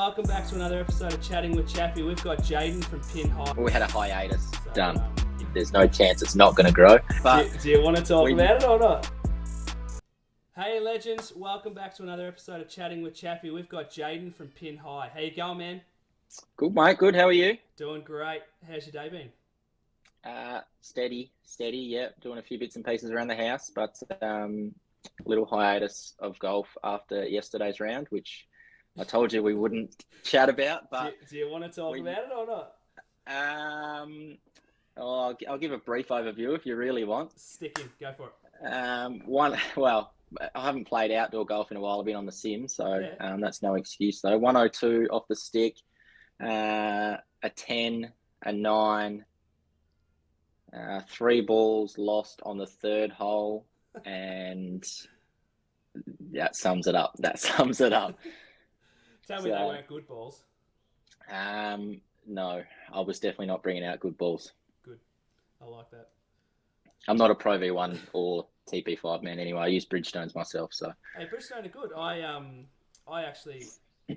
welcome back to another episode of Chatting with Chappy. We've got Jayden from Pin High. We had a hiatus. So, There's no chance it's not going to grow. But do you want to talk about it or not? Hey legends, welcome back to another episode of Chatting with Chappy. We've got Jayden from Pin High. How you going, man? Good, mate. Good. How are you? Doing great. How's your day been? Steady. Yeah, doing a few bits and pieces around the house, but little hiatus of golf after yesterday's round, which I told you we wouldn't chat about. But do you want to talk about it or not? I'll give a brief overview if you really want. Stick in. Go for it. Well, I haven't played outdoor golf in a while. I've been on the sim, so Yeah. that's no excuse though. 102 off the stick, a 10, a 9, 3 balls lost on the third hole, and that sums it up. Tell me they weren't good balls. No, I was definitely not bringing out good balls. Good. I like that. I'm not a Pro V1 or TP5 man anyway. I use Bridgestones myself, so. Hey, Bridgestone are good. I actually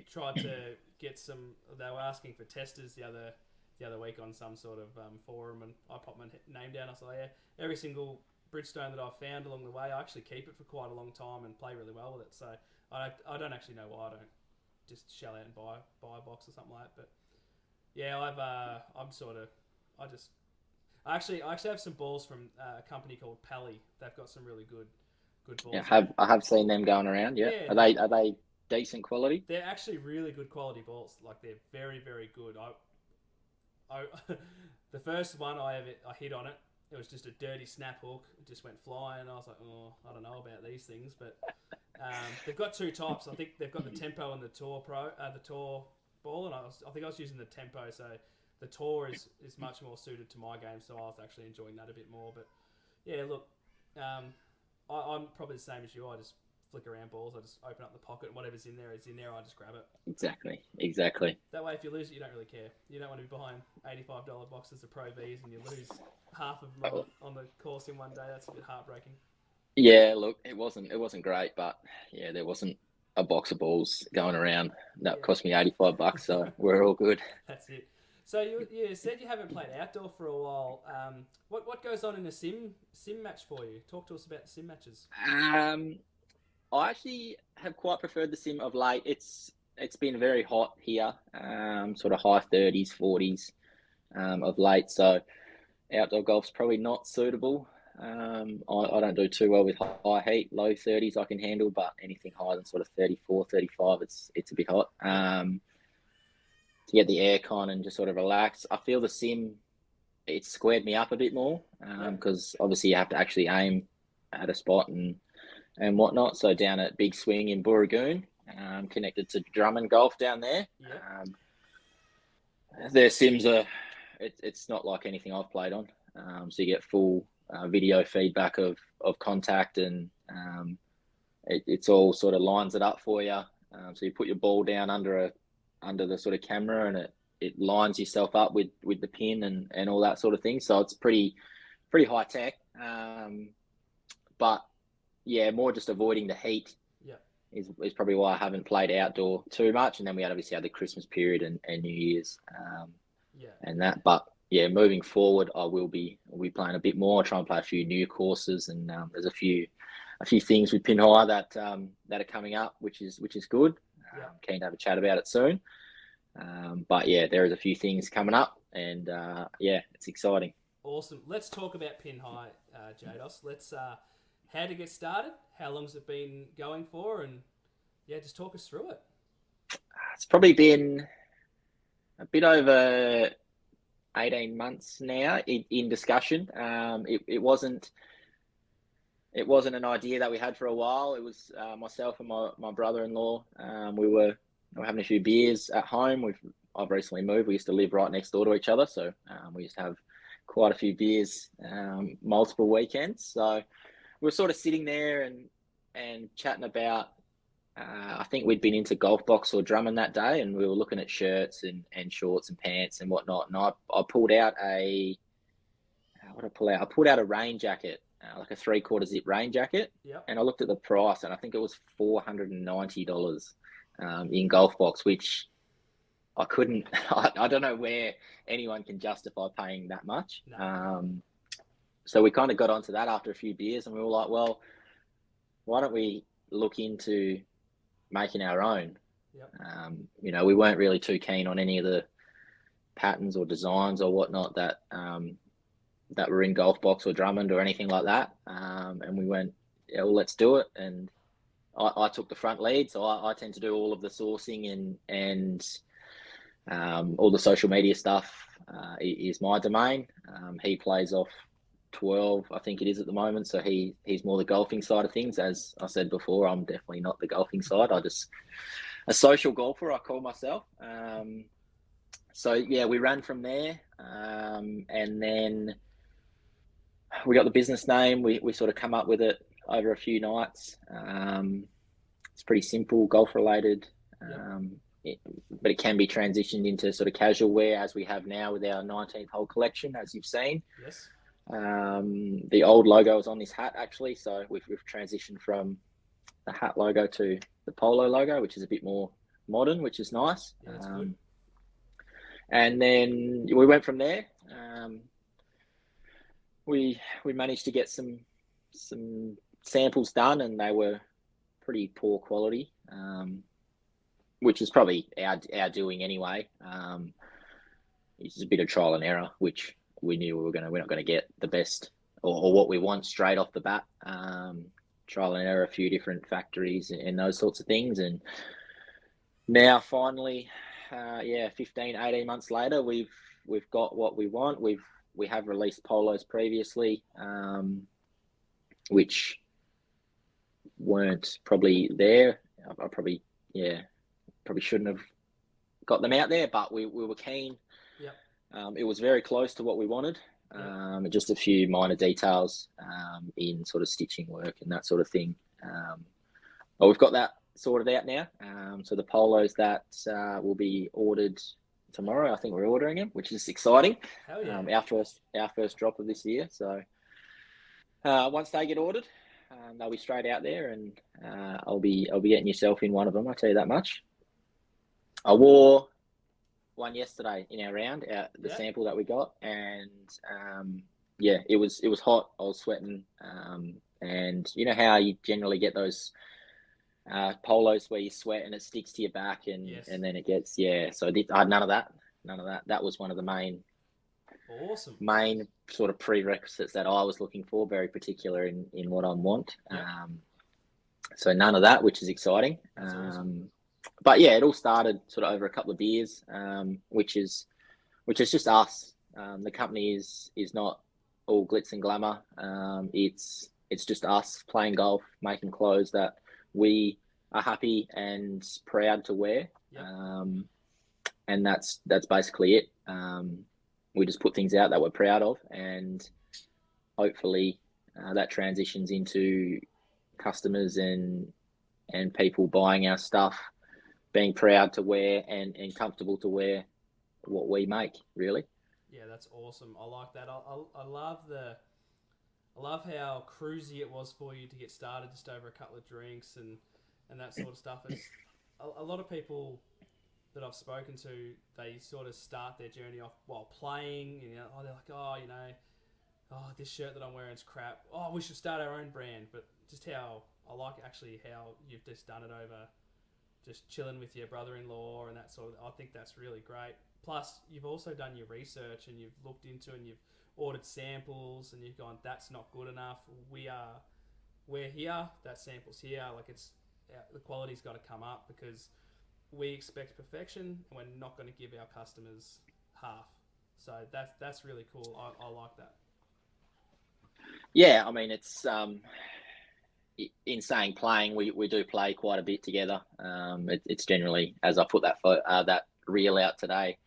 tried to get some. They were asking for testers the other week on some sort of forum, and I popped my name down. I was like, yeah, every single Bridgestone that I've found along the way, I actually keep it for quite a long time and play really well with it. So I don't actually know why I don't just shell out and buy a box or something like that. But yeah, I actually have some balls from a company called Pally. They've got some really good balls. Yeah, I have seen them going around. Yeah, are they decent quality? They're actually really good quality balls. Like they're very, very good. I the first one I hit on it. It was just a dirty snap hook. It just went flying. I was like, oh, I don't know about these things. But they've got two types. I think they've got the Tempo and the Tour the Tour ball, and I think I was using the Tempo. So the Tour is much more suited to my game. So I was actually enjoying that a bit more. But yeah, look, I'm probably the same as you. I just flick around balls. I just open up the pocket, and whatever's in there is in there. I just grab it. Exactly. That way, if you lose it, you don't really care. You don't want to be behind $85 boxes of Pro Vs and you lose half of them on the course in one day. That's a bit heartbreaking. Yeah, look, it wasn't great, but yeah, there wasn't a box of balls going around. That cost me $85, so we're all good. That's it. So you said you haven't played outdoor for a while. What goes on in a sim match for you? Talk to us about the sim matches. I actually have quite preferred the sim of late. It's been very hot here, sort of high 30s, 40s of late. So outdoor golf's probably not suitable. I don't do too well with high heat. Low 30s I can handle, but anything higher than sort of 34, 35, it's a bit hot. To get the aircon and just sort of relax. I feel the sim, it's squared me up a bit more because obviously you have to actually aim at a spot and whatnot. So down at Big Swing in Booragoon, connected to Drummond Golf down there. Their sims it's not like anything I've played on. So you get full video feedback of contact, and it's all sort of lines it up for you. So you put your ball down under the sort of camera, and it lines yourself up with the pin and all that sort of thing. So it's pretty high tech. But yeah, more just avoiding the heat is probably why I haven't played outdoor too much. And then we obviously had the Christmas period and New Year's and that. But yeah, moving forward, I'll be playing a bit more. I'll try and play a few new courses, and there's a few things with Pin High that are coming up, which is good. Keen to have a chat about it soon. But yeah, there is a few things coming up, and it's exciting. Awesome. Let's talk about Pin High, Jados. Let's how to get started, how long's it been going for, and just talk us through it. It's probably been a bit over 18 months now in discussion. It wasn't an idea that we had for a while. It was myself and my brother-in-law. We were having a few beers at home. I've recently moved. We used to live right next door to each other, so we used to have quite a few beers multiple weekends. So we were sort of sitting there and chatting about. I think we'd been into Golf Box or Drummond that day, and we were looking at shirts and shorts and pants and whatnot. And I pulled out I pulled out a rain jacket, like a 3/4 zip rain jacket. And I looked at the price, and I think it was $490 in Golf Box, which I couldn't. I don't know where anyone can justify paying that much. No. So we kind of got onto that after a few beers, and we were like, well, why don't we look into making our own? Yep. We weren't really too keen on any of the patterns or designs or whatnot that were in Golf Box or Drummond or anything like that. And we went, yeah, well, let's do it. And I took the front lead, so I tend to do all of the sourcing and all the social media stuff is my domain. He plays off 12, I think it is at the moment. So he's more the golfing side of things. As I said before, I'm definitely not the golfing side. I just a social golfer, I call myself. So yeah, we ran from there, and then we got the business name. We sort of come up with it over a few nights. It's pretty simple, golf related. But it can be transitioned into sort of casual wear as we have now with our 19th hole collection, as you've seen. Yes. The old logo is on this hat actually, so we've transitioned from the hat logo to the polo logo, which is a bit more modern, which is nice. Yeah, that's good. And then we went from there. We managed to get some samples done, and they were pretty poor quality. Which is probably our doing anyway. It's just a bit of trial and error, which we knew we're not going to get the best or what we want straight off the bat. Trial and error, a few different factories and those sorts of things. And now finally, 15, 18 months later, we've got what we want. We have released polos previously, which weren't probably there. I probably shouldn't have got them out there, but we were keen. Yep. It was very close to what we wanted. Just a few minor details in sort of stitching work and that sort of thing. But we've got that sorted out now. So the polos that will be ordered tomorrow, I think we're ordering them, which is exciting. Hell yeah. Our first drop of this year. So once they get ordered, they'll be straight out there, and I'll be getting yourself in one of them. I'll tell you that much. I wore one yesterday in our round, the sample that we got, and it was hot. I was sweating, and you know how you generally get those polos where you sweat and it sticks to your back, and then it gets So I had none of that. That was one of the main sort of prerequisites that I was looking for, very particular in what I want. So none of that, which is exciting. Awesome. But yeah, it all started sort of over a couple of beers, which is just us. The company is not all glitz and glamour. It's just us playing golf, making clothes that we are happy and proud to wear. And that's basically it. We just put things out that we're proud of, and hopefully that transitions into customers and people buying our stuff, being proud to wear and comfortable to wear what we make, really. Yeah, that's awesome. I like that. I love how cruisy it was for you to get started, just over a couple of drinks and that sort of stuff. It's a lot of people that I've spoken to, they sort of start their journey off while playing, and they're like, this shirt that I'm wearing is crap. Oh, we should start our own brand. But just how I like actually how you've just done it over just chilling with your brother-in-law and that sort of. I think that's really great. Plus, you've also done your research and you've looked into and you've ordered samples and you've gone, that's not good enough. We're here. That sample's here. Like the quality's got to come up because we expect perfection and we're not going to give our customers half. So that's really cool. I like that. Yeah, I mean, it's in saying playing, we do play quite a bit together. It's generally, as I put that reel out today,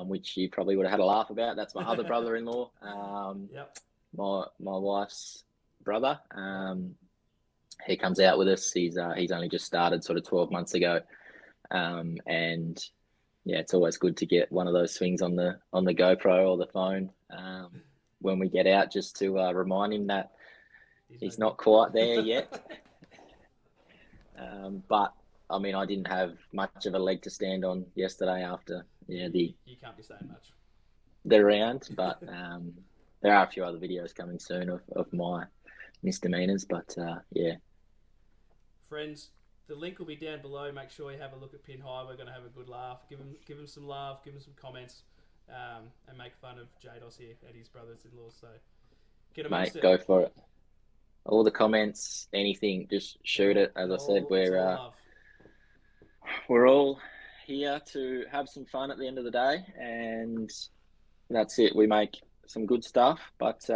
which you probably would have had a laugh about. That's my other brother-in-law, my wife's brother. He comes out with us. He's only just started sort of 12 months ago, and yeah, it's always good to get one of those swings on the GoPro or the phone when we get out, just to remind him that he's not quite there yet. But I mean, I didn't have much of a leg to stand on yesterday after You can't be saying much. the round, but there are a few other videos coming soon of my misdemeanors. But yeah, Friends, the link will be down below. Make sure you have a look at Pin High. We're going to have a good laugh. Give him some love. Give him some comments, and make fun of Jados here at his brothers-in-law. So get amongst mate, it. go for it. All the comments, anything, just shoot it. As I said, It's all love. we're all here to have some fun at the end of the day, and that's it. We make some good stuff, but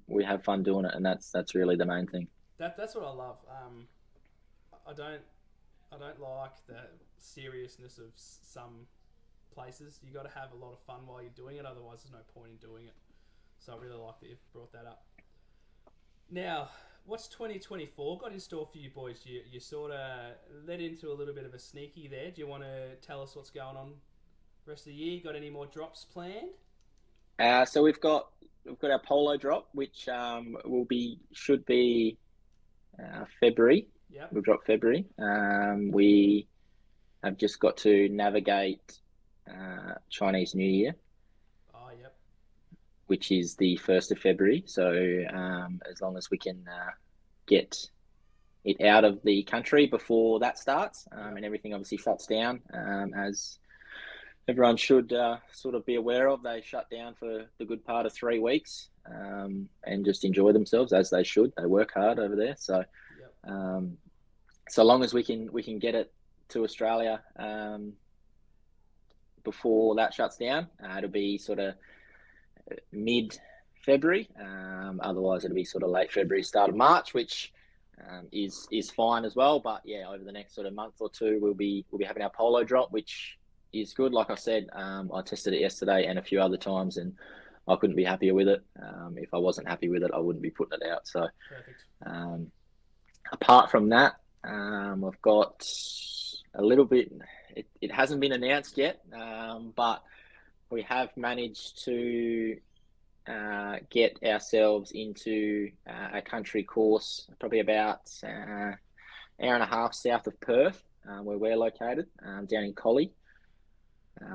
we have fun doing it, and that's really the main thing. That's what I love. I don't like the seriousness of some places. You got to have a lot of fun while you're doing it. Otherwise, there's no point in doing it. So I really like that you've brought that up. Now, what's 2024 got in store for you boys? You sort of led into a little bit of a sneaky there. Do you want to tell us what's going on rest of the year? Got any more drops planned? So we've got our polo drop, which should be February. Yep. We'll drop February. We have just got to navigate Chinese New Year, Oh, yep. which is the 1st of February. So as long as we can get it out of the country before that starts, and everything obviously shuts down, as everyone should sort of be aware of. They shut down for the good part of 3 weeks, and just enjoy themselves as they should. They work hard over there. So Yep. so long as we can get it to Australia before that shuts down, it'll be sort of mid-February. Otherwise, it'll be sort of late February, start of March, which is fine as well. But yeah, over the next sort of month or two, we'll be having our polo drop, which is good. Like I said, I tested it yesterday and a few other times, and I couldn't be happier with it. If I wasn't happy with it, I wouldn't be putting it out. So Perfect. apart from that, I've got a little bit. It hasn't been announced yet, but we have managed to get ourselves into a country course, probably about hour and a half south of Perth, where we're located, down in Collie.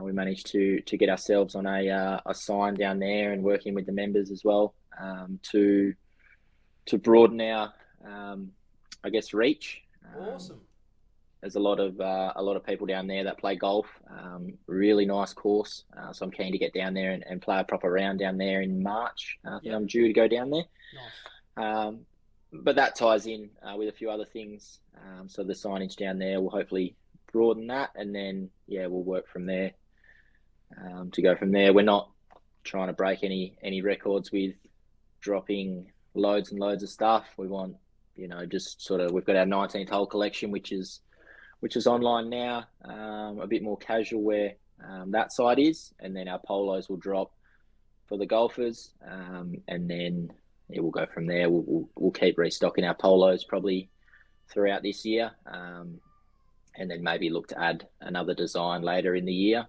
We managed to get ourselves on a sign down there, and working with the members as well, to broaden our I guess reach. Awesome. There's a lot of people down there that play golf. Really nice course. So I'm keen to get down there and play a proper round down there in March. I think I'm due to go down there. Nice. But that ties in with a few other things. So the signage down there will hopefully broaden that, and then we'll work from there. To go from there, we're not trying to break any records with dropping loads and loads of stuff. We want, just sort of, we've got our 19th hole collection, which is online now, a bit more casual where that side is, and then our polos will drop for the golfers, and then we'll go from there. We'll keep restocking our polos probably throughout this year, and then maybe look to add another design later in the year,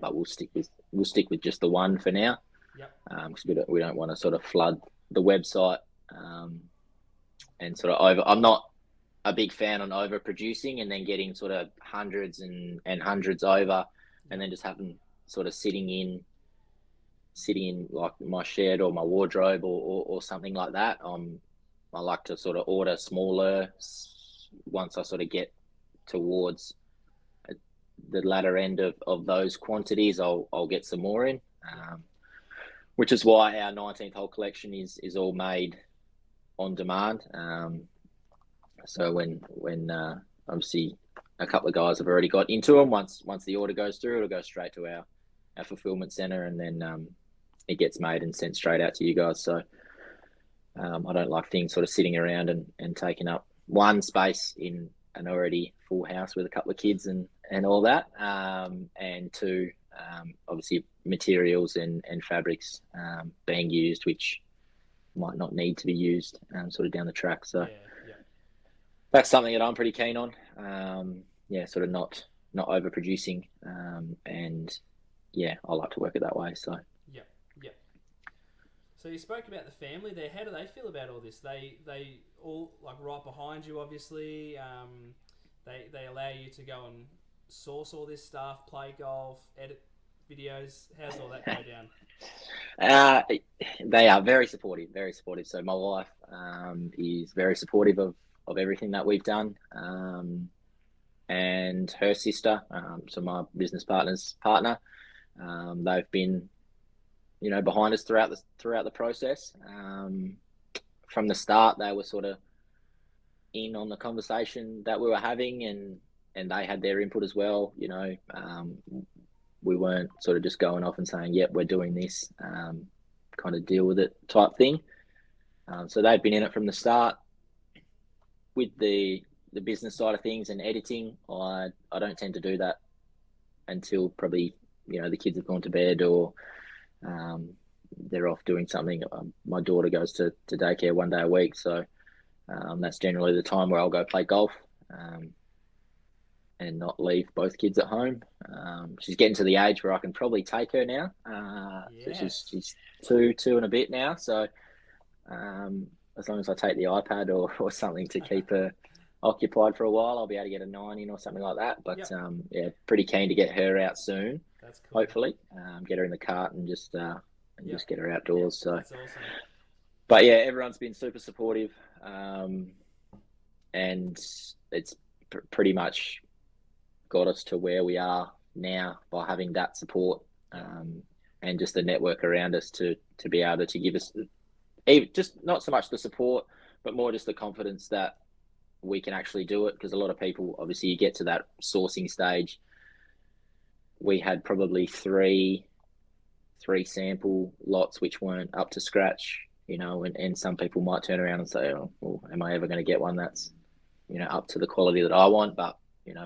but we'll stick with just the one for now, because we don't want to sort of flood the website, and sort of over. I'm not a big fan on overproducing and then getting sort of hundreds and hundreds over, and then just having sort of sitting in like my shed or my wardrobe or something like that. I like to sort of order smaller. Once I sort of get towards the latter end of those quantities, I'll get some more in, which is why our 19th hole collection is all made on demand. So when obviously a couple of guys have already got into them, once the order goes through, it'll go straight to our fulfillment center, and then it gets made and sent straight out to you guys. So I don't like things sort of sitting around and taking up one space in an already full house with a couple of kids and all that, and two, obviously materials and fabrics being used which might not need to be used sort of down the track. So that's something that I'm pretty keen on. Sort of not overproducing, and I like to work it that way. So Yep. So you spoke about the family there. How do they feel about all this? They all like right behind you, obviously. they allow you to go and source all this stuff, play golf, edit videos. How's all that go down? Uh, they are very supportive, very supportive. So my wife is very supportive of everything that we've done. And her sister, so my business partner's partner, they've been, behind us throughout the process. From the start, they were sort of in on the conversation that we were having, and they had their input as well. We weren't sort of just going off and saying, "Yep, we're doing this," kind of deal with it type thing. So they've been in it from the start. With the business side of things and editing, I don't tend to do that until probably the kids have gone to bed or they're off doing something. My daughter goes to daycare one day a week, so that's generally the time where I'll go play golf and not leave both kids at home. She's getting to the age where I can probably take her now. So Yes. she's two and a bit now. So as long as I take the iPad or something to keep her occupied for a while, I'll be able to get a 9 in or something like that. But Yep. yeah, pretty keen to get her out soon. That's cool. Hopefully, get her in the cart and just get her outdoors. So That's awesome. but yeah, everyone's been super supportive, and it's pretty much got us to where we are now by having that support, and just the network around us to be able to give us even just not so much the support, but more just the confidence that we can actually do it. Because a lot of people, obviously, you get to that sourcing stage. We had probably three sample lots which weren't up to scratch, and some people might turn around and say, "Oh, well, am I ever going to get one that's, up to the quality that I want?" But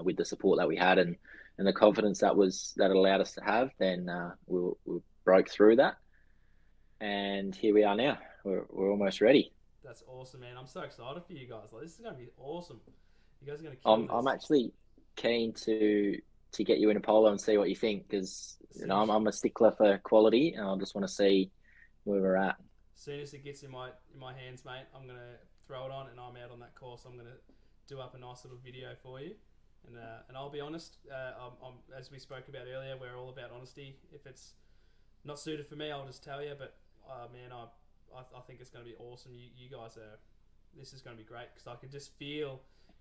with the support that we had and the confidence that allowed us to have, then we broke through that, and here we are now. We're almost ready. That's awesome, man. I'm so excited for you guys. Like, this is going to be awesome. You guys are going to kill I'm this. actually keen to get you in a polo and see what you think, because Soon, I'm a stickler for quality, and I just want to see where we're at. soon as it gets in my hands, mate, I'm going to throw it on, and I'm out on that course. I'm going to do up a nice little video for you. And I'll be honest, as we spoke about earlier, we're all about honesty. If it's not suited for me, I'll just tell you. But man, I think it's going to be awesome. You guys are. This is going to be great because I can just feel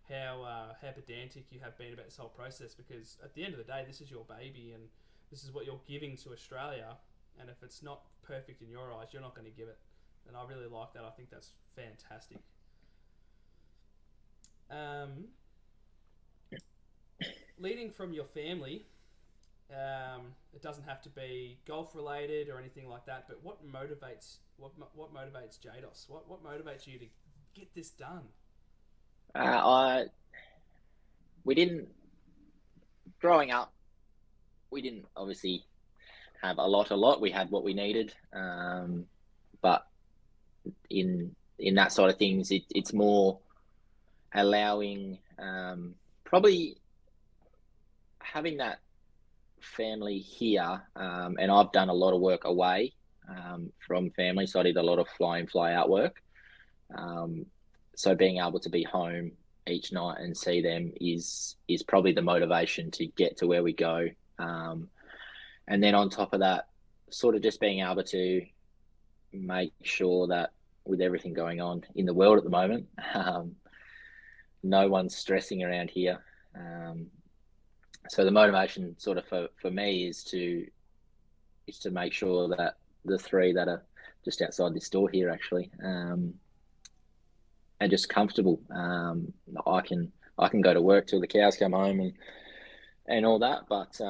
how pedantic you have been about this whole process. Because at the end of the day, this is your baby, and this is what you're giving to Australia. And if it's not perfect in your eyes, you're not going to give it. And I really like that. I think that's fantastic. Leading from your family, it doesn't have to be golf related or anything like that. But what motivates Jados? What motivates you to get this done? I we didn't growing up. We didn't obviously have a lot. We had what we needed, but in that side of things, it's more allowing, probably having that family here, and I've done a lot of work away from family, so I did a lot of fly in fly out work. Um, so being able to be home each night and see them is probably the motivation to get to where we go. And then on top of that, sort of just being able to make sure that with everything going on in the world at the moment, no one's stressing around here. So the motivation sort of for me is to make sure that the three that are just outside this door here actually are just comfortable. I can go to work till the cows come home and all that, but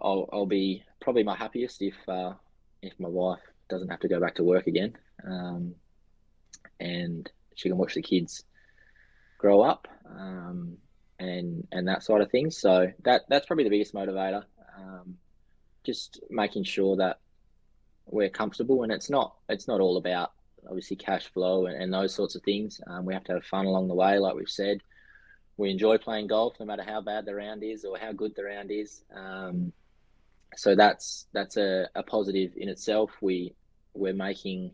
I'll be probably my happiest if my wife doesn't have to go back to work again, and she can watch the kids grow up, and that side of things. So that's probably the biggest motivator. Just making sure that we're comfortable, and it's not all about obviously cash flow and those sorts of things. We have to have fun along the way, like we've said. We enjoy playing golf, no matter how bad the round is or how good the round is. So that's a positive in itself. We're making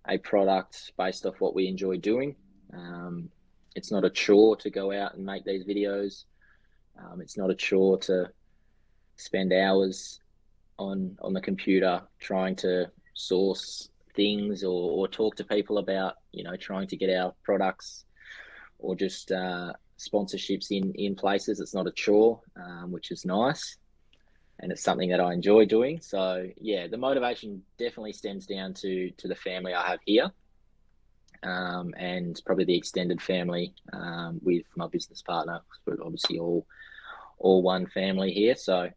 a product based off what we enjoy doing, it's not a chore to go out and make these videos. It's not a chore to spend hours on the computer trying to source things or talk to people about, trying to get our products or just sponsorships in places. It's not a chore, which is nice. And it's something that I enjoy doing. So yeah, the motivation definitely stems down to the family I have here, and probably the extended family with my business partner. We're obviously all one family here. So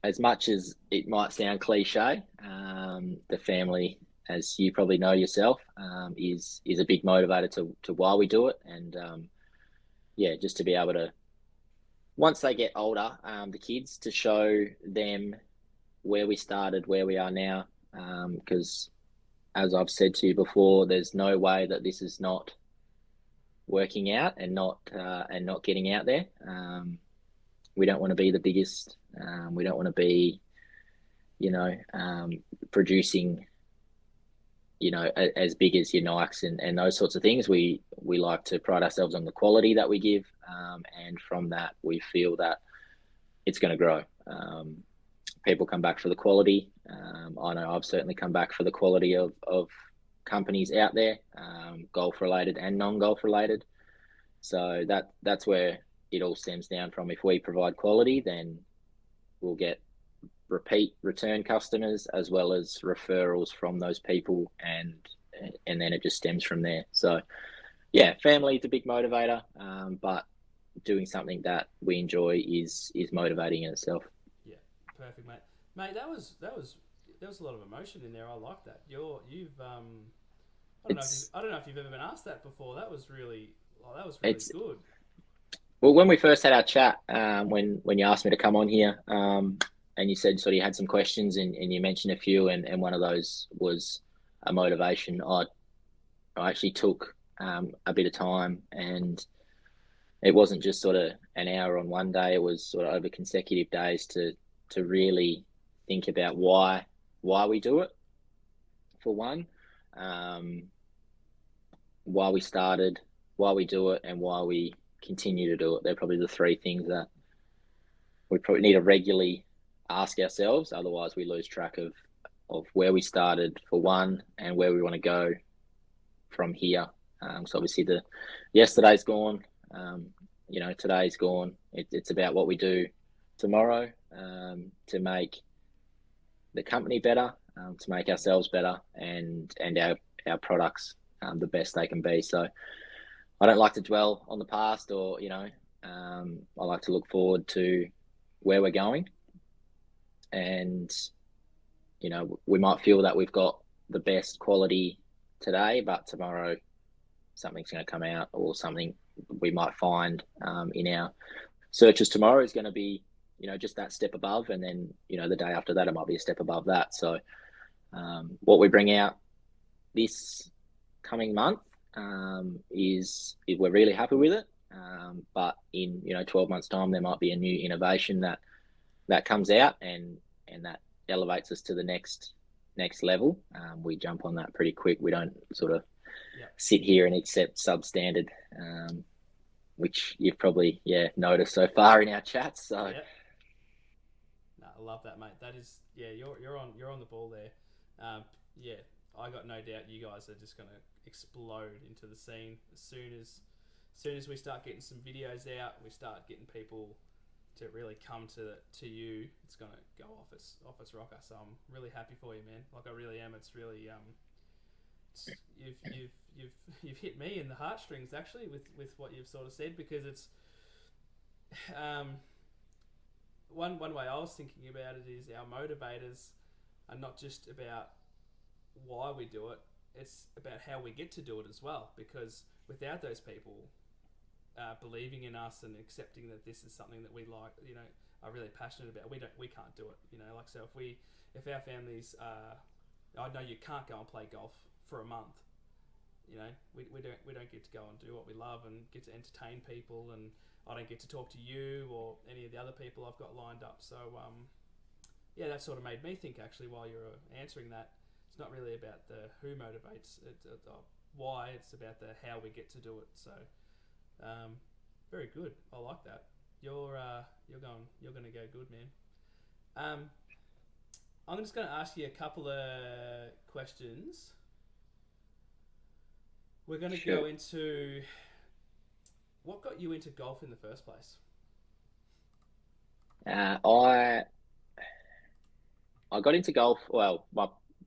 as much as it might sound cliche, the family, as you probably know yourself, is a big motivator to why we do it. And yeah, just to be able to, once they get older, the kids, to show them where we started, where we are now. Because as I've said to you before, there's no way that this is not working out and not getting out there. We don't want to be the biggest. We don't want to be, producing, as big as your Nikes and those sorts of things. We like to pride ourselves on the quality that we give, and from that we feel that it's going to grow. People come back for the quality. I know I've certainly come back for the quality of companies out there, golf related and non-golf related. So that's where it all stems down from. If we provide quality, then we'll get repeat return customers as well as referrals from those people, and then it just stems from there. So yeah, family is a big motivator, but doing something that we enjoy is motivating in itself. Yeah, perfect, mate. Mate, there was a lot of emotion in there. I like that. You've It's I don't know if you've ever been asked that before. That was really it's good. Well, when we first had our chat, when you asked me to come on here, and you said sort of you had some questions, and you mentioned a few, and one of those was a motivation. I actually took a bit of time, and it wasn't just sort of an hour on one day. It was sort of over consecutive days to really think about why we do it, for one, um, why we started, why we do it, and why we continue to do it. They're probably the three things that we probably need to regularly ask ourselves. Otherwise, we lose track of where we started, for one, and where we want to go from here. So obviously, the yesterday's gone. Today's gone. It's about what we do tomorrow, to make the company better, to make ourselves better, and our products the best they can be. So I don't like to dwell on the past, or I like to look forward to where we're going. And we might feel that we've got the best quality today, but tomorrow something's going to come out, or something we might find in our searches tomorrow is going to be just that step above, and then the day after that it might be a step above that. So what we bring out this coming month, is we're really happy with it. But in 12 months time, there might be a new innovation that comes out, and that elevates us to the next level. We jump on that pretty quick. We don't sort of sit here and accept substandard, which you've probably noticed so far in our chats. So No, I love that, mate. That is, you're on the ball there. Yeah, I got no doubt you guys are just gonna explode into the scene as soon as we start getting some videos out. We start getting people to really come to you. It's gonna go off its rocker. So I'm really happy for you, man. Like, I really am. It's really you've hit me in the heartstrings, actually, with what you've sort of said, because it's one way I was thinking about it is our motivators are not just about why we do it, it's about how we get to do it as well. Because without those people believing in us and accepting that this is something that we like, are really passionate about, we can't do it. Like, so if our families, I know you can't go and play golf for a month. We don't get to go and do what we love and get to entertain people, and I don't get to talk to you or any of the other people I've got lined up. So that sort of made me think, actually, while you're answering that, it's not really about the who motivates. why. It's about the how we get to do it. So, very good. I like that. You're going to go good, man. I'm just going to ask you a couple of questions. We're going to Sure. go into what got you into golf in the first place. I got into golf. Well,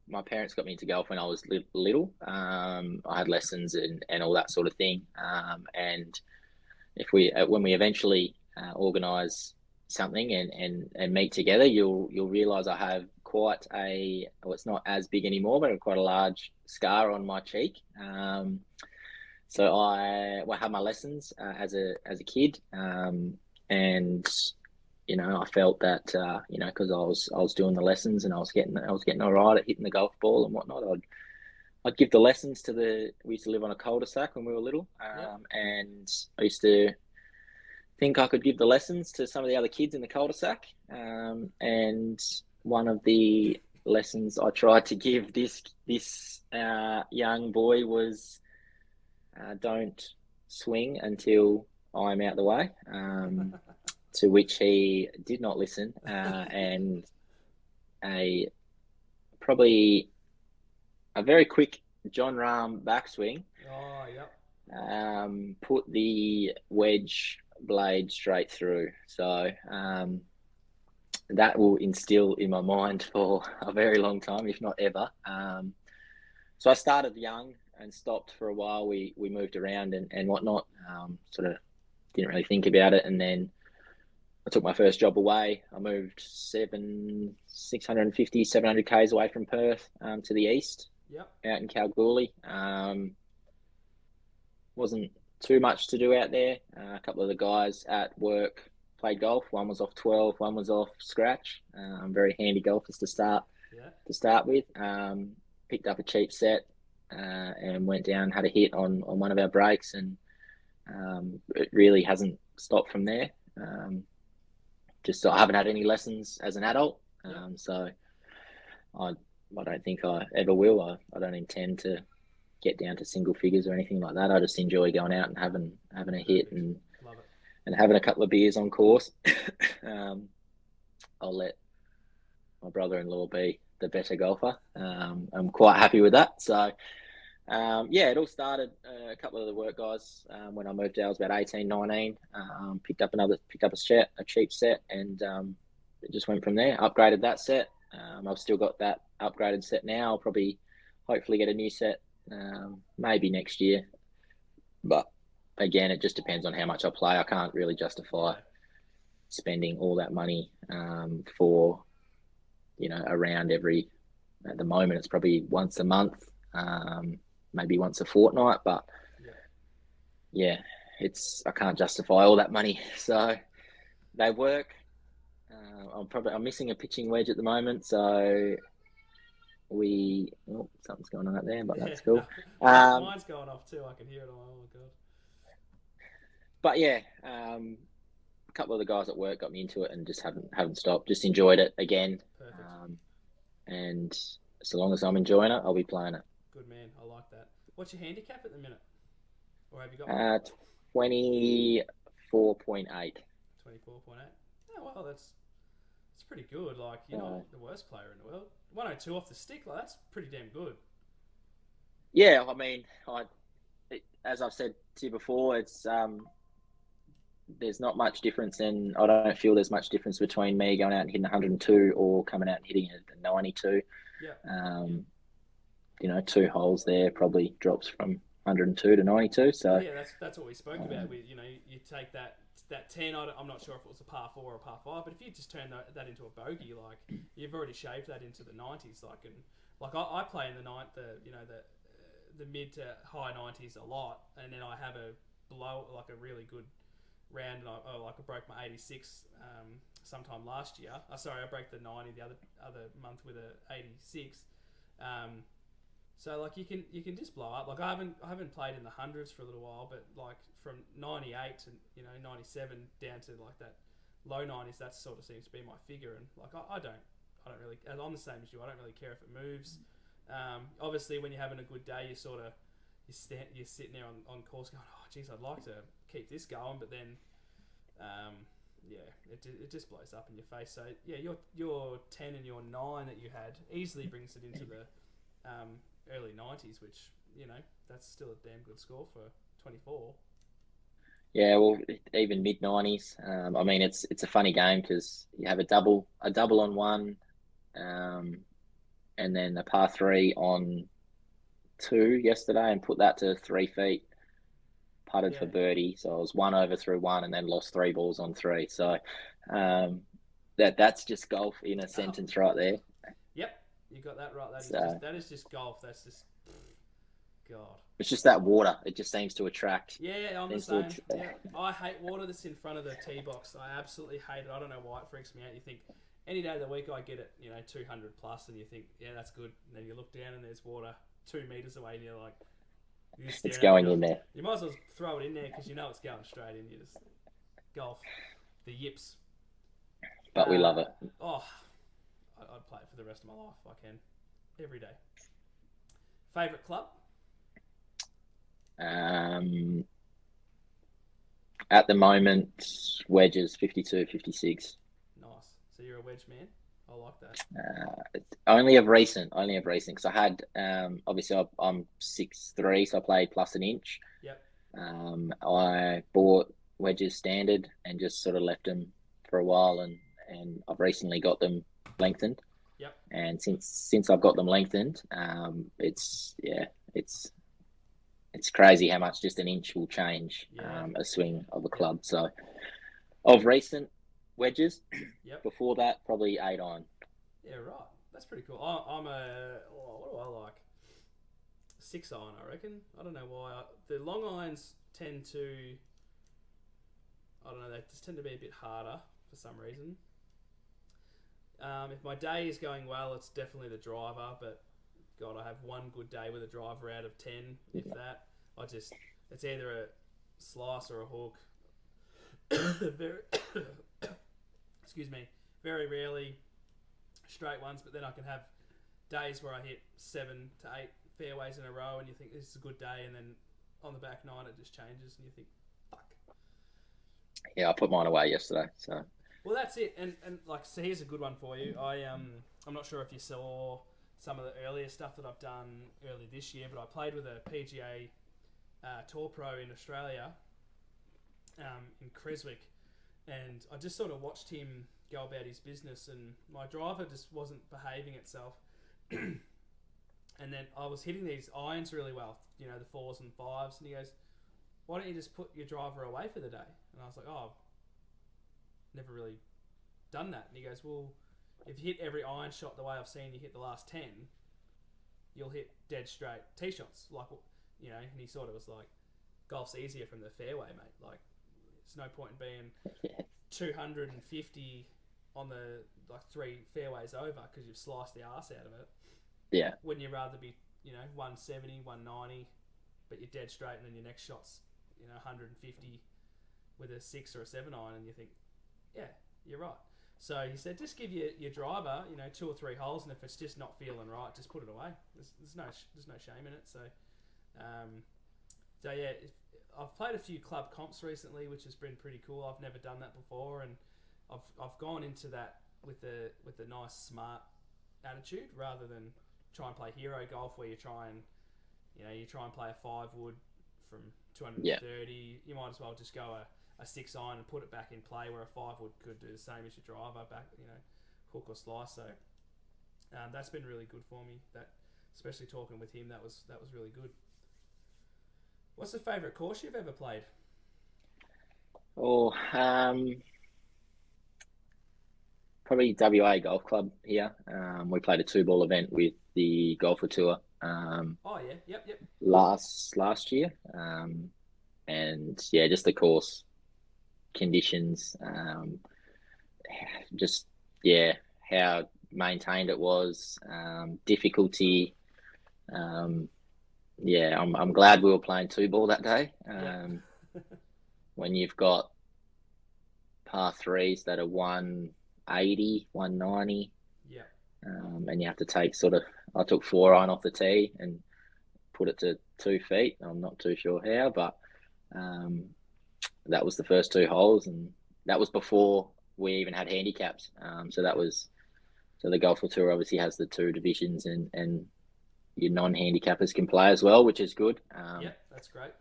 my parents got me into golf when I was little. I had lessons and all that sort of thing. And if we when we eventually organise something and meet together, you'll realise I have quite a well, it's not as big anymore, but quite a large scar on my cheek. So I had my lessons as a kid, and I felt that because I was doing the lessons and I was getting all right at hitting the golf ball and whatnot. I'd give the lessons we used to live on a cul-de-sac when we were little, Yep. and I used to think I could give the lessons to some of the other kids in the cul-de-sac. And one of the lessons I tried to give this young boy was don't swing until I'm out the way. To which he did not listen, and a probably a very quick John Rahm backswing Oh, yep. put the wedge blade straight through. So that will instill in my mind for a very long time, if not ever. So I started young and stopped for a while. We moved around and whatnot. Sort of didn't really think about it, and then I took my first job away. I moved 650, 700 k's away from Perth to the east, Yep. out in Kalgoorlie. Wasn't too much to do out there. A couple of the guys at work played golf. One was off 12, one was off scratch. Very handy golfers to start with. Picked up a cheap set and went down, had a hit on one of our breaks, and it really hasn't stopped from there. Just so I haven't had any lessons as an adult, so I don't think I ever will. I don't intend to get down to single figures or anything like that. I just enjoy going out and having a hit and Love it. and having a couple of beers on course. I'll let my brother-in-law be the better golfer. I'm quite happy with that. So it all started a couple of the work guys when I moved out. I was about 18, 19. Picked up a cheap set, and it just went from there. Upgraded that set. I've still got that upgraded set now. I'll probably, hopefully, get a new set maybe next year. But again, it just depends on how much I play. I can't really justify spending all that money for around at the moment it's probably once a month, maybe once a fortnight, but I can't justify all that money. So they work. I'm missing a pitching wedge at the moment, so something's going on out there, but that's cool. No, mine's going off too. I can hear it. Oh my god. But a couple of the guys at work got me into it and just haven't stopped. Just enjoyed it again. Perfect. And so long as I'm enjoying it, I'll be playing it. Good man. I like that. What's your handicap at the minute? Or have you got one? 24.8. 24.8. Oh well, that's pretty good. Like you're not the worst player in the world. 102 off the stick. Like that's pretty damn good. Yeah, I mean, as I've said to you before, it's there's not much difference, and I don't feel there's much difference between me going out and hitting 102 or coming out and hitting a 92. Yeah. 2 holes there probably drops from 102 to 92. So yeah, that's what we spoke about. You take that 10. I'm not sure if it was a par 4 or a par 5, but if you just turn that into a bogey, like you've already shaved that into the 90s. Like I play in the mid to high 90s a lot, and then I have a really good round, and I broke my 86 sometime last year. I broke the 90 the other month with a 86. So like you can just blow up. Like I haven't played in the hundreds for a little while, but like from 98 to 97 down to like that low 90s, that sort of seems to be my figure. And like I don't really. I'm the same as you. I don't really care if it moves. Obviously, when you're having a good day, you're sitting there on course going, oh geez, I'd like to keep this going, but then yeah, it just blows up in your face. So yeah, your 10 and your 9 that you had easily brings it into the early 90s, which that's still a damn good score for 24. Yeah, well, even mid 90s. I mean, it's a funny game because you have a double on one, um, and then a par three on two yesterday, and put that to 3 feet. Putted for Yeah. birdie, so I was one over through one, and then lost three balls on three. So um, that's just golf in a Oh, sentence right there. yep, you got that right. So That is just golf. That's just God. it's just that water. It just seems to attract. Yeah, I'm the Seems to same. attract. Yeah, I hate water that's in front of the tee box. I absolutely hate it. I don't know why it freaks me out. You think any day of the week I get it, 200 plus, and you think, yeah, that's good. And then you look down and there's water 2 meters away, and you're like, you're just It's staring at it. going in there, You might as well throw it in there because you know it's going straight in. You just golf, the yips. but we love it. Oh, I'd play it for the rest of my life. I can every day. Favorite club? At the moment, wedges 52, 56. Nice. So you're a wedge man. I like that. Only of recent, because I had obviously I'm 6'3", so I played plus an inch. Yep. I bought wedges standard and just sort of left them for a while, and I've recently got them lengthened. Yep. And since I've got them lengthened, it's crazy how much just an inch will change a swing of a club. So of recent wedges, Yep. before that probably 8-iron. Yeah, right. That's pretty cool. I'm what do I like? 6-iron, I reckon. I don't know why. The long irons tend to, I don't know, they just tend to be a bit harder for some reason. If my day is going well, it's definitely the driver, but God, I have one good day with a driver out of 10, if that. It's either a slice or a hook. Very, excuse me, very rarely straight ones, but then I can have days where I hit 7 to 8 fairways in a row, and you think this is a good day, and then on the back nine it just changes, and you think, fuck. Yeah, I put mine away yesterday. So well, that's it. And like, so here's a good one for you. I'm not sure if you saw some of the earlier stuff that I've done early this year, but I played with a PGA Tour Pro in Australia, in Creswick, and I just sort of watched him go about his business, and my driver just wasn't behaving itself. And then I was hitting these irons really well, the 4s and 5s, and he goes, why don't you just put your driver away for the day? And I was like, oh, never really done that. And he goes, well, if you hit every iron shot the way I've seen you hit the last 10, you'll hit dead straight tee shots. Like, and he sort of was like, golf's easier from the fairway, mate. Like, there's no point in being 250 on the 3 fairways over because you've sliced the arse out of it. Yeah. Wouldn't you rather be, 170, 190, but you're dead straight, and then your next shot's, 150 with a 6 or a 7 iron, and you think, yeah, you're right. So he said, just give your driver, 2 or 3 holes, and if it's just not feeling right, just put it away. There's no shame in it. So, yeah, I've played a few club comps recently, which has been pretty cool. I've never done that before, and I've gone into that with a nice smart attitude rather than try and play hero golf where you try and play a 5-wood from 230. Yeah. You might as well just go a 6-iron and put it back in play, where a 5-wood could do the same as your driver back, hook or slice. So that's been really good for me. That, especially talking with him, that was really good. What's the favourite course you've ever played? Oh, probably WA Golf Club here. We played a 2-ball event with the Golfer Tour. Oh yeah, yep. Last year, and yeah, just the course conditions, just how maintained it was, difficulty. I'm glad we were playing 2-ball that day. When you've got par 3s that are 180, 190. Yeah. And you have to take I took 4-iron off the tee and put it to 2 feet. I'm not too sure how, but that was the first 2 holes, and that was before we even had handicaps. So the Golf Tour obviously has the 2 divisions, and your non-handicappers can play as well, which is good. Yeah, that's great.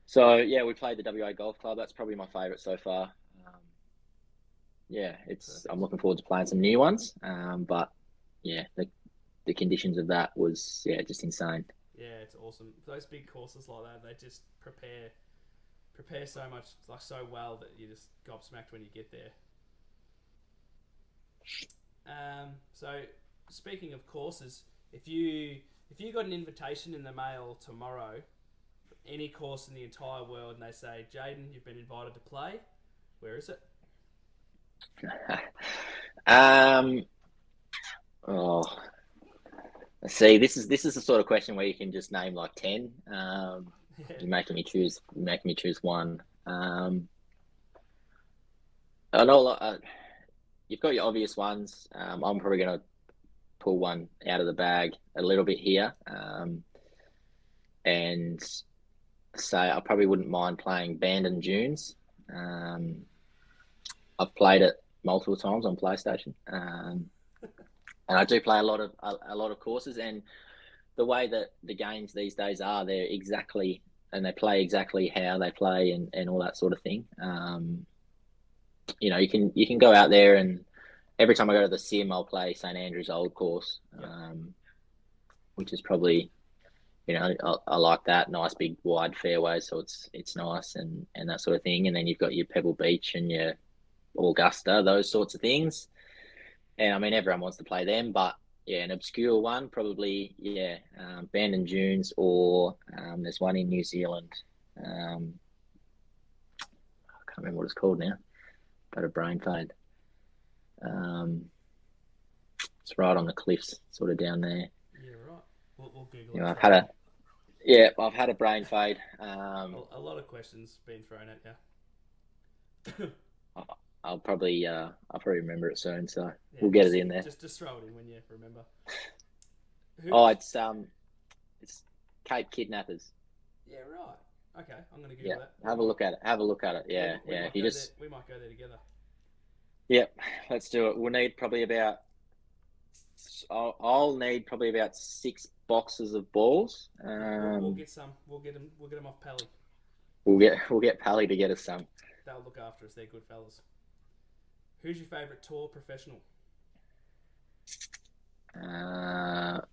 So yeah, we played the WA Golf Club. That's probably my favourite so far. Yeah, I'm looking forward to playing some new ones. But yeah, the conditions of that was just insane. Yeah, it's awesome. Those big courses like that, they just prepare so much, like so well, that you just gobsmacked when you get there. So speaking of courses, if you got an invitation in the mail tomorrow, any course in the entire world, and they say, Jayden, you've been invited to play, where is it? Oh, see, this is the sort of question where you can just name like 10. You're making me choose one. I know you've got your obvious ones. I'm probably going to pull one out of the bag a little bit here, and say I probably wouldn't mind playing Bandon Dunes. I've played it multiple times on PlayStation, and I do play a lot of courses. And the way that the games these days are, they play exactly how they play, and all that sort of thing. You can go out there, and every time I go to the sim, I'll play St Andrew's Old Course, which is probably, I like that nice big wide fairway, so it's nice and that sort of thing. And then you've got your Pebble Beach and your Augusta, those sorts of things. And I mean, everyone wants to play them, but yeah, an obscure one probably, Bandon Dunes, or there's one in New Zealand. I can't remember what it's called now. Got a brain fade. It's right on the cliffs, sort of down there. Yeah, right. We'll Google it. I've had a brain fade. A lot of questions being thrown at you. I'll probably remember it soon, so we'll get it in there. Just throw it in when you remember. It's Cape Kidnappers. Yeah, right. Okay, I'm gonna Google that. Have a look at it. Yeah, We might go there together. Yep, let's do it. We'll need probably about. I'll need probably about 6 boxes of balls. We'll get some. We'll get them off Pally. We'll get Pally to get us some. They'll look after us. They're good fellas. Who's your favourite tour professional? We'll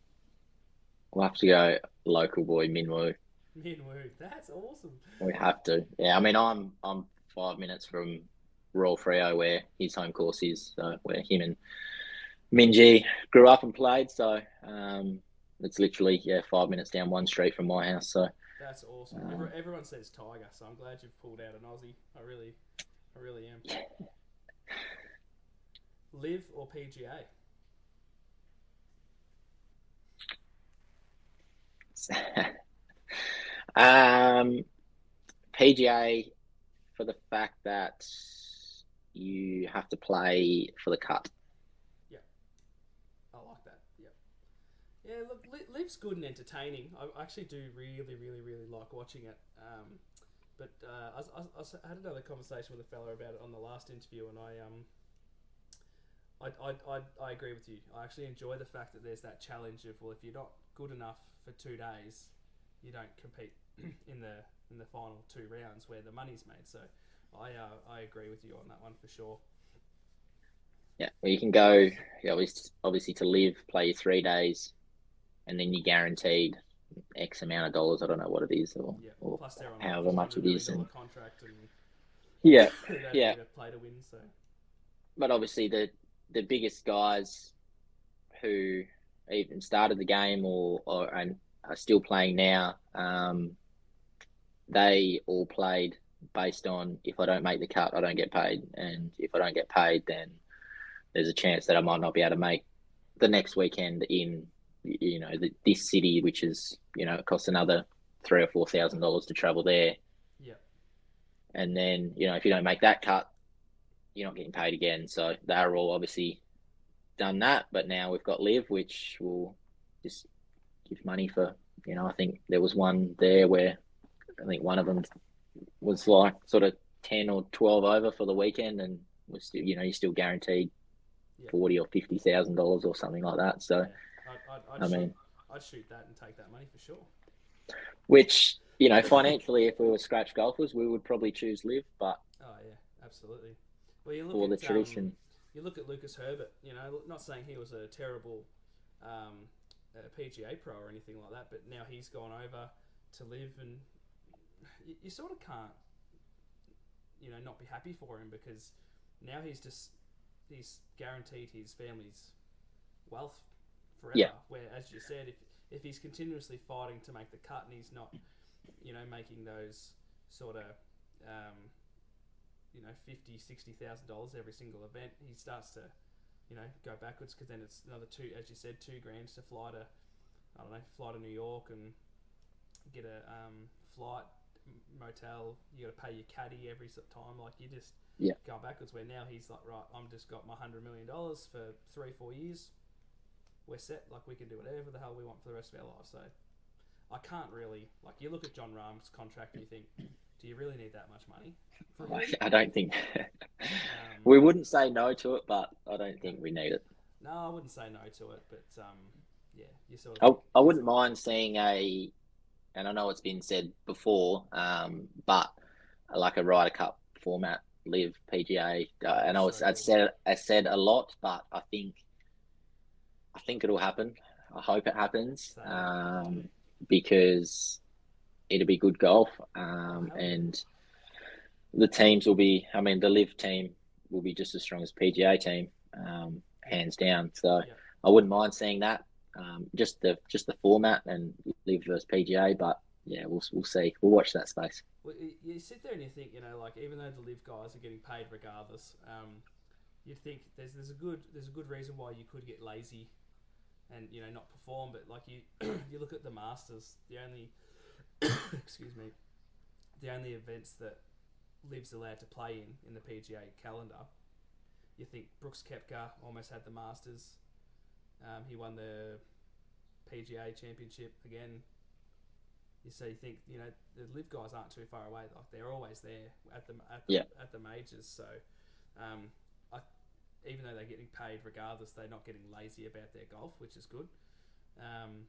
have to go local boy Minwoo. Minwoo, that's awesome. We have to. Yeah, I mean, I'm 5 minutes from Royal Freo, where his home course is, so where him and Minji grew up and played. So it's literally 5 minutes down one street from my house. So that's awesome. Everyone says Tiger, so I'm glad you've pulled out an Aussie. I really am. Live or PGA? PGA, for the fact that you have to play for the cut. Yeah, I like that. Yeah. Look, Live's good and entertaining. I actually do really like watching it. But I had another conversation with a fella about it on the last interview, and I agree with you. I actually enjoy the fact that there's that challenge of, well, if you're not good enough for 2 days, you don't compete in the final 2 rounds where the money's made. So I agree with you on that one for sure. Yeah, well, you can go obviously to Live, play 3 days, and then you're guaranteed X amount of dollars. I don't know what it is, or plus they're on however much it is, and contract, and yeah, to play to win. So, but obviously the biggest guys who even started the game or are still playing now, they all played based on, if I don't make the cut, I don't get paid, and if I don't get paid, then there's a chance that I might not be able to make the next weekend in this city, which is it costs another $3,000 or $4,000 to travel there. Yeah. And then if you don't make that cut, you're not getting paid again. So they're all obviously done that, but now we've got Live, which will just give money for I think there was one there where I think one of them was like sort of 10 or 12 over for the weekend, and was still, you're still guaranteed Yeah, 40 or $50,000 or something like that. So, yeah. I'd I shoot mean, I'd shoot that and take that money for sure. which, financially, if we were scratch golfers, we would probably choose live, but Oh yeah, absolutely. Well, for the tradition, you look at Lucas Herbert. You know, not saying he was a terrible PGA pro or anything like that, but now he's gone over to live, and you sort of can't, not be happy for him because now he's guaranteed his family's wealth yeah, forever. Where, as you said, if he's continuously fighting to make the cut and he's not, making those sort of um, $50,000-$60,000 every single event, he starts to, go backwards because then it's another two, as you said, $2,000 to fly to, I don't know, fly to New York and get a flight, motel. You got to pay your caddy every time. Like you just yeah. going backwards. Where now he's like, right, I'm just got my $100 million for 3-4 years. We're set. Like we can do whatever the hell we want for the rest of our lives. So I can't really like. You look at John Rahm's contract and you think, do you really need that much money for him? I don't think Um, we wouldn't say no to it, but I don't no, think we need it. no, I wouldn't say no to it, but yeah, you sort of I, think I it's wouldn't mind seeing and I know it's been said before, but like a Ryder Cup format, live PGA. oh, that'd I be know so cool. I said a lot, but I think it'll happen. I hope it happens, Same. because it'll be good golf, Oh hell yeah. and the teams will be. I mean, the live team will be just as strong as PGA team, Yep. hands down. So Yep. I wouldn't mind seeing that. Just the format and live versus PGA, but yeah, we'll see. We'll watch that space. Well, you sit there and you think, like even though the live guys are getting paid regardless, you think there's a good reason why you could get lazy and not perform. But like you you look at the Masters, the only excuse me, the only events that live's allowed to play in the PGA calendar. You think Brooks Koepka almost had the Masters. He won the PGA Championship again. You think the live guys aren't too far away. Like they're always there Yeah, at the majors. So um, I, even though they're getting paid regardless, they're not getting lazy about their golf, which is good. Um,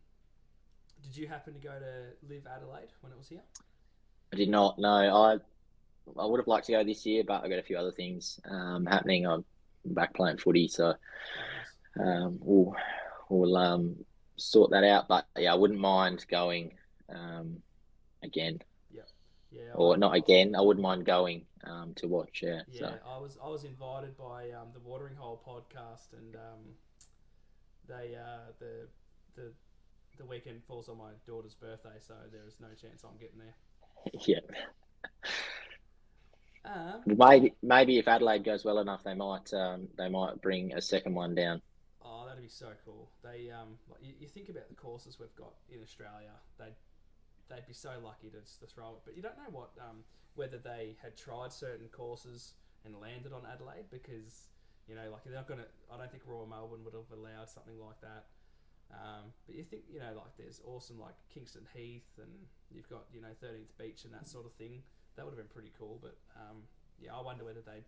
did you happen to go to Live Adelaide when it was here? I did not know. I would have liked to go this year, but I got a few other things happening. I'm back playing footy, so Oh, nice. we'll sort that out. But yeah, I wouldn't mind going again, Yeah, yeah. or not again. I wouldn't mind going to watch. Yeah, so Yeah, I was invited by the Watering Hole podcast, and they the the weekend falls on my daughter's birthday, so there is no chance I'm getting there. yeah. Um, Maybe if Adelaide goes well enough, they might bring a second one down. oh, that'd be so cool. They like you think about the courses we've got in Australia, they'd be so lucky to throw it. But you don't know whether they had tried certain courses and landed on Adelaide because like they're not gonna. I don't think Royal Melbourne would have allowed something like that. But you think like there's awesome like Kingston Heath and you've got 13th Beach and that sort of thing. That would have been pretty cool. But yeah, I wonder whether they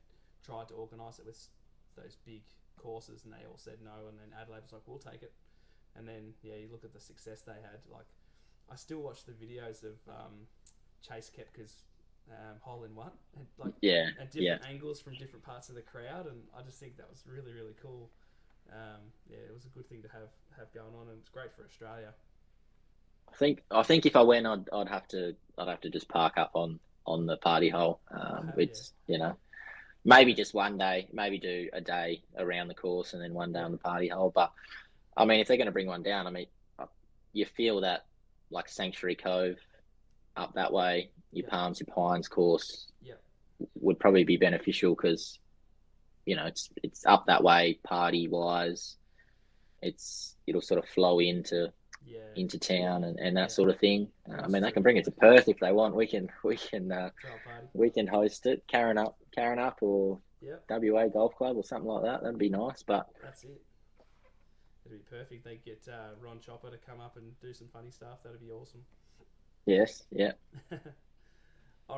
tried to organise it with those big courses and they all said no, and then Adelaide was like, we'll take it. And then yeah, you look at the success they had. Like I still watch the videos of Chase Koepka's hole in one, and like Yeah, and yeah. different angles from different parts of the crowd, and I just think that was really really cool. Yeah, it was a good thing to have going on, and it's great for Australia. I think if I went, I'd have to just park up on the party hole. Oh hell yeah, It's maybe yeah, just one day, maybe do a day around the course and then one day yeah, on the party hole. But I mean, if they're going to bring one down, I mean, you feel that like Sanctuary Cove up that way, your yeah, Palms, your Pines course yeah, would probably be beneficial because it's up that way party wise. It'll sort of flow yeah, into town and that yeah. sort of thing. I That's mean, they true. can bring it to Perth if they want. Throw a party. We can host it, Karen up, or Yep, WA Golf Club or something like that. That'd be nice. But that's it. It'd be perfect. They get Ron Chopper to come up and do some funny stuff. That'd be awesome. Yes, yeah.